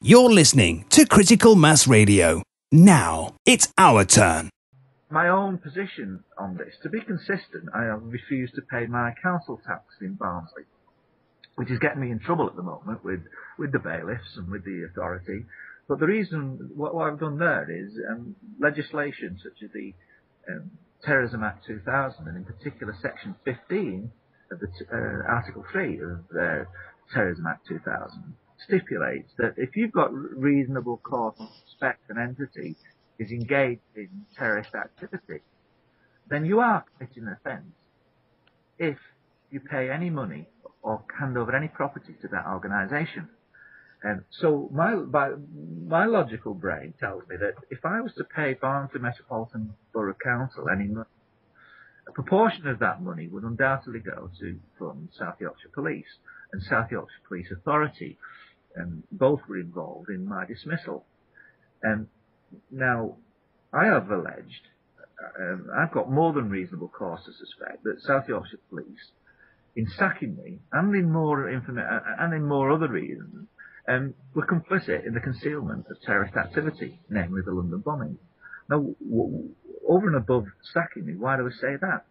You're listening to Critical Mass Radio. Now, it's our turn. My own position on this, to be consistent, I have refused to pay my council tax in Barnsley, which is getting me in trouble at the moment with the bailiffs and with the authority. But the reason, what I've done there is legislation such as the Terrorism Act 2000, and in particular Section 15 of the Article 3 of the Terrorism Act 2000, stipulates that if you've got reasonable cause to suspect an entity is engaged in terrorist activity, then you are committing an offence if you pay any money or hand over any property to that organisation. And so my logical brain tells me that if I was to pay Barnsley Metropolitan Borough Council any money, a proportion of that money would undoubtedly go to fund South Yorkshire Police and South Yorkshire Police Authority, and both were involved in my dismissal. Now, I have alleged, I've got more than reasonable cause to suspect that South Yorkshire Police, in sacking me, and in more other reasons, were complicit in the concealment of terrorist activity, namely the London bombing. Now, over and above sacking me, why do I say that?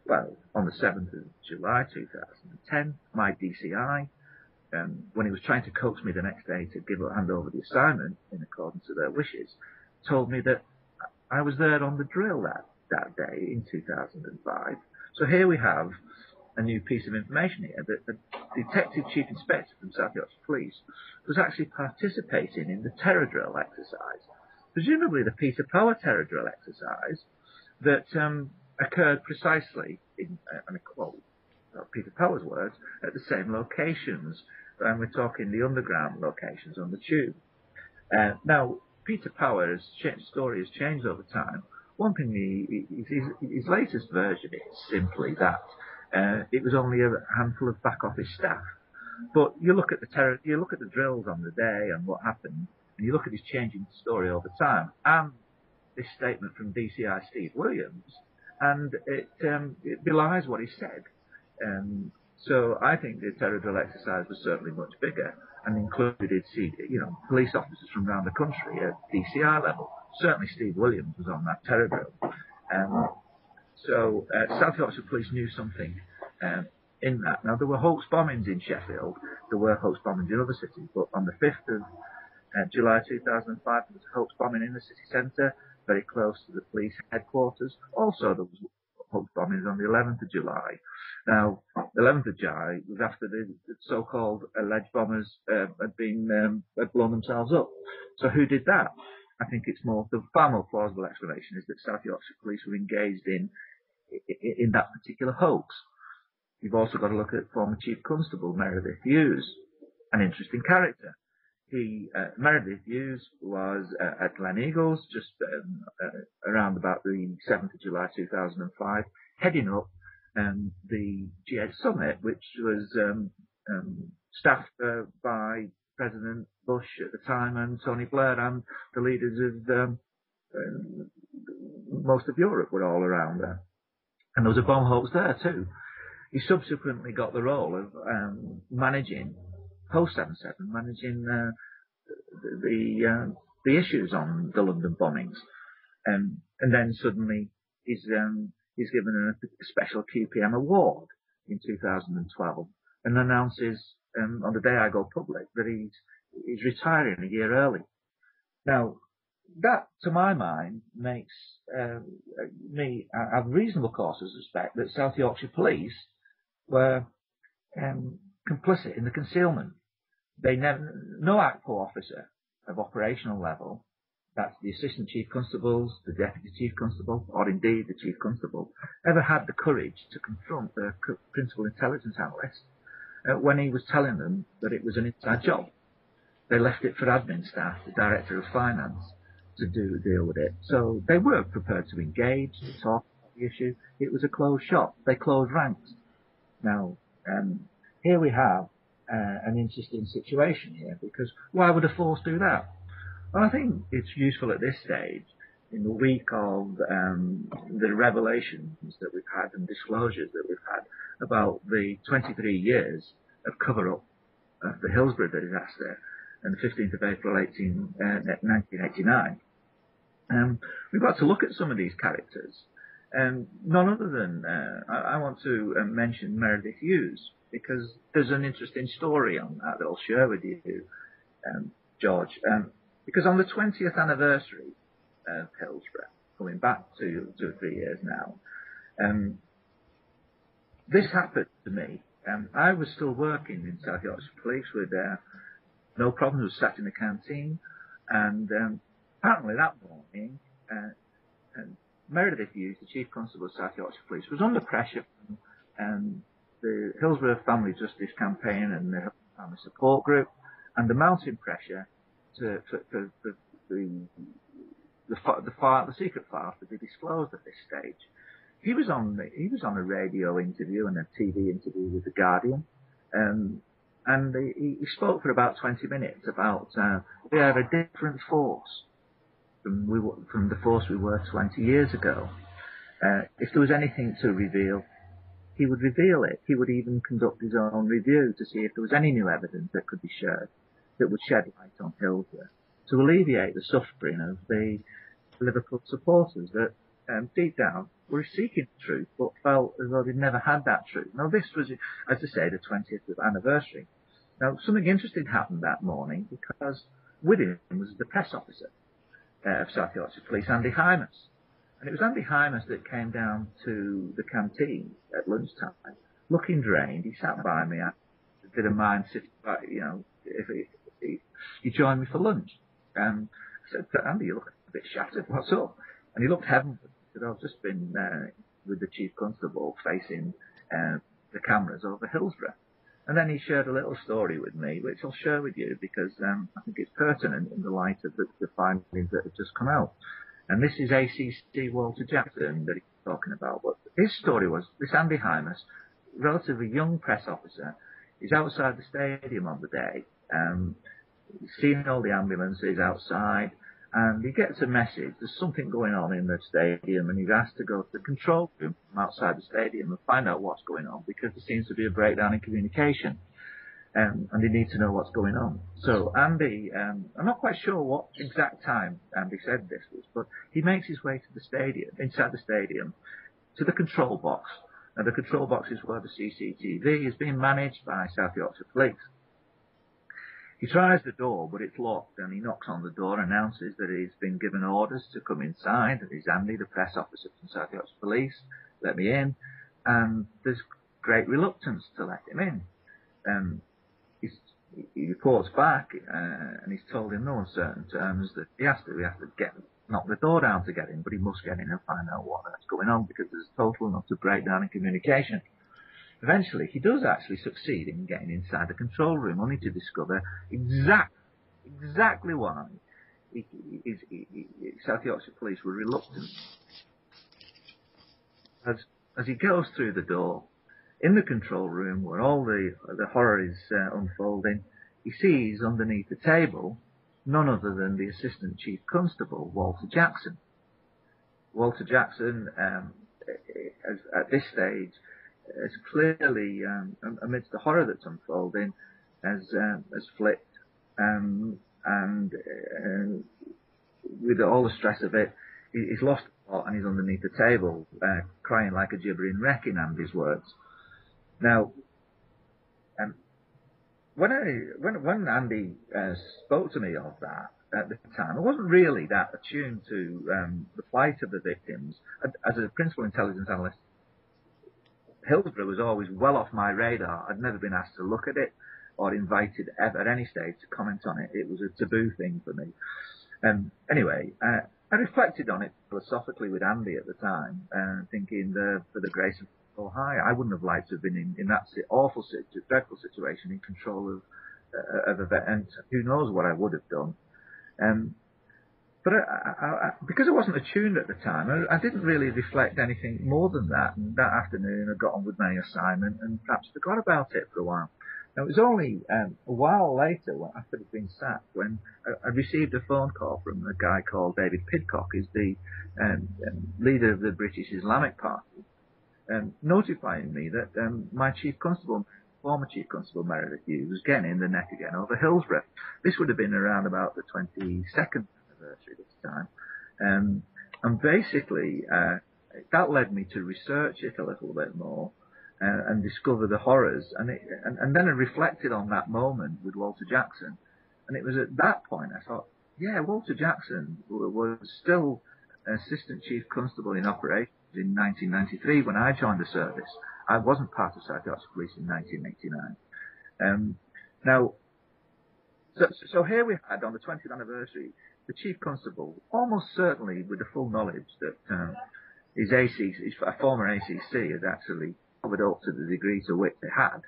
Well, on the 7th of July 2010, my DCI, when he was trying to coax me the next day to hand over the assignment in accordance with their wishes, told me that I was there on the drill that day in 2005. So here we have a new piece of information here, that the Detective Chief Inspector from South Yorkshire Police was actually participating in the terror drill exercise, presumably the Peter Power terror drill exercise that occurred precisely, in, and I quote Peter Power's words, at the same locations. And we're talking the underground locations on the tube. Now, Peter Power's story has changed over time. One thing, his latest version is simply that it was only a handful of back office staff. But you look at the drills on the day and what happened, and you look at his changing story over time, and this statement from DCI Steve Williams, and it belies what he said. So I think the terror drill exercise was certainly much bigger and included, police officers from around the country at DCI level. Certainly Steve Williams was on that terror drill. So South Yorkshire Police knew something in that. Now, there were hoax bombings in Sheffield. There were hoax bombings in other cities. But on the 5th of July 2005, there was a hoax bombing in the city centre, very close to the police headquarters. Also, there was hoax bombings on the 11th of July. Now, the 11th of July was after the so-called alleged bombers had blown themselves up. So who did that? I think the far more plausible explanation is that South Yorkshire Police were engaged in that particular hoax. You've also got to look at former Chief Constable Meredith Hughes, an interesting character. Meredith Hughes was at Glen Eagles just around about the 7th of July 2005, heading up the G8 Summit, which was staffed by President Bush at the time and Tony Blair, and the leaders of most of Europe were all around there. And there was a bomb hoax there too. He subsequently got the role of managing post 7/7, managing the issues on the London bombings, and then suddenly he's given a special QPM award in 2012, and announces on the day I go public that he's retiring a year early. Now, that, to my mind, makes me have reasonable cause to suspect that South Yorkshire Police were complicit in the concealment. No ACPO officer of operational level, that's the Assistant Chief Constables, the Deputy Chief Constable, or indeed the Chief Constable, ever had the courage to confront the Principal Intelligence Analyst when he was telling them that it was an inside job. They left it for admin staff, the Director of Finance, to deal with it. So they were prepared to engage, to talk about the issue. It was a closed shop. They closed ranks. Now, here we have an interesting situation here, because why would a force do that? Well, I think it's useful at this stage, in the week of the revelations that we've had and disclosures that we've had about the 23 years of cover-up of the Hillsborough disaster, and the 15th of April 1989. We've got to look at some of these characters. None other than, I want to mention Meredith Hughes, because there's an interesting story on that I'll share with you, George. Because on the 20th anniversary of Hillsborough, coming back to 2 or 3 years now, this happened to me. I was still working in South Yorkshire Police with no problems, was sat in the canteen, and apparently that morning, Meredith Hughes, the Chief Constable of South Yorkshire Police, was under pressure from the Hillsborough Family Justice Campaign and the Family Support Group, and the mounting pressure for the secret files to be disclosed at this stage. He was on a radio interview and a TV interview with The Guardian, and he spoke for about 20 minutes about we are a different force from the force we were 20 years ago. If there was anything to reveal, he would reveal it. He would even conduct his own review to see if there was any new evidence that could be shared that would shed light on Hillsborough to alleviate the suffering of the Liverpool supporters that deep down were seeking truth but felt as though they'd never had that truth. Now this was, as I say, the 20th anniversary. Now something interesting happened that morning, because with him was the press officer of South Yorkshire Police, Andy Hymas. And it was Andy Hymas that came down to the canteen at lunchtime, looking drained. He sat by me. I did a mind sit by, if he joined me for lunch. I said, Andy, you look a bit shattered. What's up? And he looked heavenward. He said, I've just been with the Chief Constable facing the cameras over Hillsborough. And then he shared a little story with me, which I'll share with you because I think it's pertinent in the light of the findings that have just come out. And this is ACC Walter Jackson that he's talking about. But his story was, this Andy Hymas, relatively young press officer, is outside the stadium on the day, seeing all the ambulances outside, and he gets a message, there's something going on in the stadium, and he's asked to go to the control room from outside the stadium and find out what's going on, because there seems to be a breakdown in communication, and they need to know what's going on. So Andy, I'm not quite sure what exact time Andy said this was, but he makes his way to the stadium, inside the stadium, to the control box. Now the control box is where the CCTV is being managed by South Yorkshire Police. He tries the door, but it's locked, and he knocks on the door, announces that he's been given orders to come inside. It's Andy, the press officer from South Yorkshire Police, let me in, and there's great reluctance to let him in. He reports back, and he's told in no uncertain terms that he has to knock the door down to get in, but he must get in and find out what's going on, because there's a total and utter breakdown in communication. Eventually, he does actually succeed in getting inside the control room, only to discover exactly why South Yorkshire Police were reluctant. As he goes through the door, in the control room, where all the horror is unfolding, he sees underneath the table none other than the Assistant Chief Constable, Walter Jackson. Walter Jackson, at this stage, has clearly, amidst the horror that's unfolding, has flipped, and with all the stress of it, he's lost the plot and he's underneath the table, crying like a gibbering wreck, in Andy's words. Now, when Andy spoke to me of that at the time, I wasn't really that attuned to the plight of the victims. As a principal intelligence analyst, Hillsborough was always well off my radar. I'd never been asked to look at it or invited ever at any stage to comment on it. It was a taboo thing for me. Anyway, I reflected on it philosophically with Andy at the time, thinking for the grace of God high, I wouldn't have liked to have been in that awful, dreadful situation, in control of event. Who knows what I would have done. But because I wasn't attuned at the time, I didn't really reflect anything more than that. And that afternoon, I got on with my assignment and perhaps forgot about it for a while. Now, it was only a while later, after I'd been sacked, when I received a phone call from a guy called David Pidcock, who's the leader of the British Islamic Party, notifying me that my chief constable former Chief Constable Meredith Hughes was getting in the neck again over Hillsborough. This would have been around about the 22nd anniversary this time. And basically, that led me to research it a little bit more and discover the horrors. And then I reflected on that moment with Walter Jackson. And it was at that point I thought, yeah, Walter Jackson was still Assistant Chief Constable in operations in 1993 when I joined the service. I wasn't part of South Yorkshire Police in 1989. Now, so here we had, on the 20th anniversary, the Chief Constable, almost certainly with the full knowledge that his former ACC had actually covered up to the degree to which they had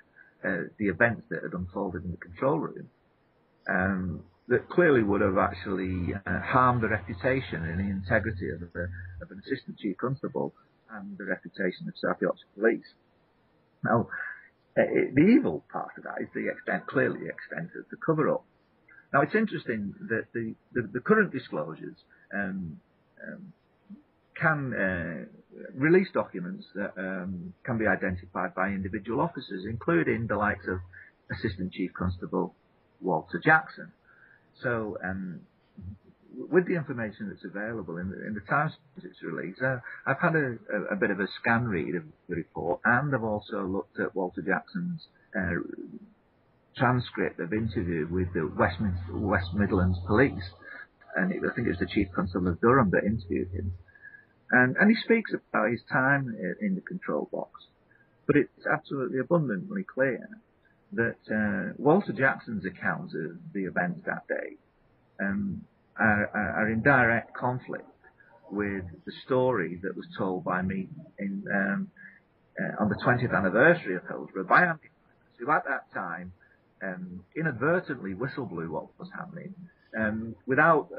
the events that had unfolded in the control room, that clearly would have actually harmed the reputation and the integrity of an Assistant Chief Constable and the reputation of South Yorkshire Police. Now, the evil part of that is clearly the extent of the cover-up. Now, it's interesting that the current disclosures can release documents that can be identified by individual officers, including the likes of Assistant Chief Constable Walter Jackson. So, with the information that's available in the time since its release, I've had a bit of a scan read of the report, and I've also looked at Walter Jackson's transcript of interview with the West Midlands Police, and I think it was the Chief Constable of Durham that interviewed him. And he speaks about his time in the control box, but it's absolutely abundantly clear that Walter Jackson's accounts of the events that day are in direct conflict with the story that was told by me on the 20th anniversary of Hillsborough by Andy, who at that time inadvertently whistle-blew what was happening without...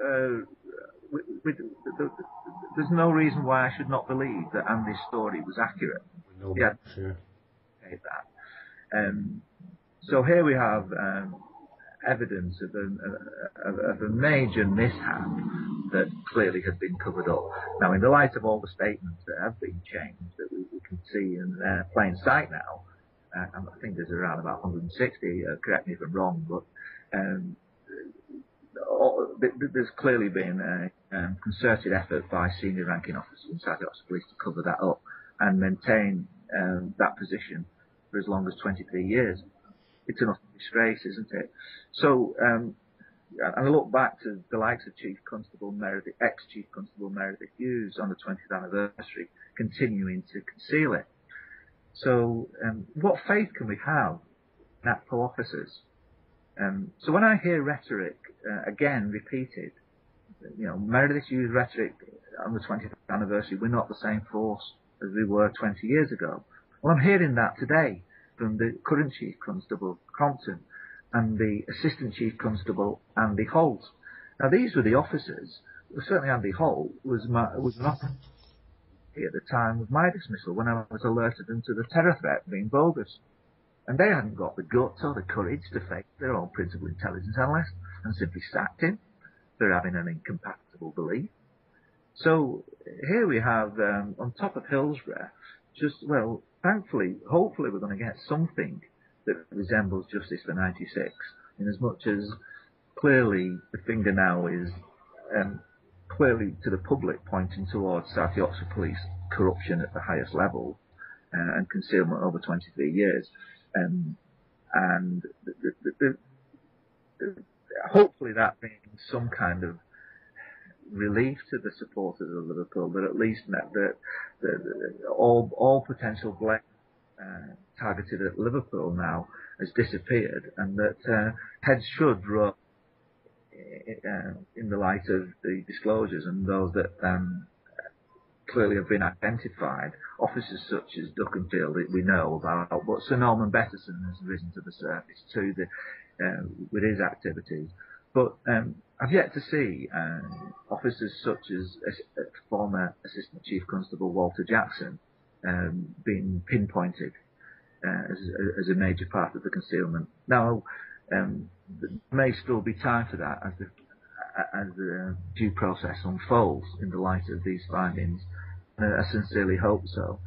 there's no reason why I should not believe that Andy's story was accurate. No, yeah, sure. That. So here we have evidence of a major mishap that clearly had been covered up. Now, in the light of all the statements that have been changed, that we can see in plain sight now, I think there's around about 160, correct me if I'm wrong, but there's clearly been a concerted effort by senior ranking officers in South Yorkshire Police to cover that up and maintain that position for as long as 23 years. It's an utter disgrace, isn't it? So, and I look back to the likes of ex-Chief Constable Meredith Hughes on the 20th anniversary, continuing to conceal it. So, what faith can we have in APCO officers? So when I hear rhetoric again repeated, Meredith Hughes' rhetoric on the 20th anniversary, we're not the same force as we were 20 years ago. Well, I'm hearing that today from the current Chief Constable Crompton and the Assistant Chief Constable Andy Holt. Now, these were the officers. Certainly, Andy Holt was an officer at the time of my dismissal when I was alerted them to the terror threat being bogus. And they hadn't got the guts or the courage to face their own principal intelligence analyst and simply sacked him for having an incompatible belief. So here we have, on top of Hillsborough, thankfully, hopefully we're going to get something that resembles Justice for 96, in as much as clearly the finger now is clearly to the public pointing towards South Yorkshire Police corruption at the highest level and concealment over 23 years. And hopefully that brings some kind of relief to the supporters of Liverpool, that at least all potential blame targeted at Liverpool now has disappeared, and that heads should roll in the light of the disclosures and those that clearly have been identified. Officers such as Duckenfield we know about, but Sir Norman Betterson has risen to the surface too with his activities. But I've yet to see officers such as former Assistant Chief Constable Walter Jackson being pinpointed as a major part of the concealment. Now, there may still be time for that as the due process unfolds in the light of these findings. I sincerely hope so.